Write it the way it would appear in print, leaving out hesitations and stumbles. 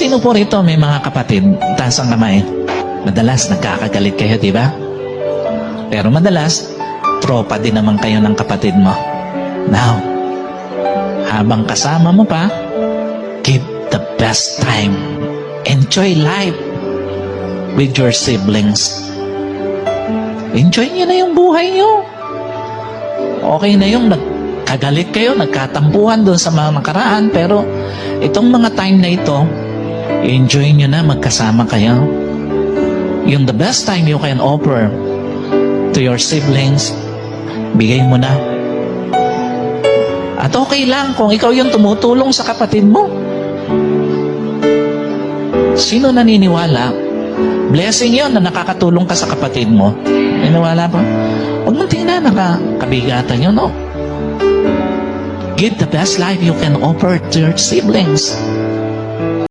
Sino po rito may mga kapatid? Taas ang kamay. Madalas nagkakagalit kayo, di ba? Pero madalas, tropa din naman kayo ng kapatid mo. Now, habang kasama mo pa, give the best time. Enjoy life with your siblings. Enjoy nyo na yung buhay nyo. Okay na yung nagkagalit kayo, nagkatampuhan doon sa mga nakaraan, pero itong mga time na ito, enjoy nyo na magkasama kayo. Yung the best time you can offer to your siblings, bigay mo na. At okay lang kung ikaw yung tumutulong sa kapatid mo. Sino naniniwala? Blessing yon na nakakatulong ka sa kapatid mo. Naniniwala pa? Huwag mong tingnan, nakakabigatan yun, no? Give the best life you can offer to your siblings.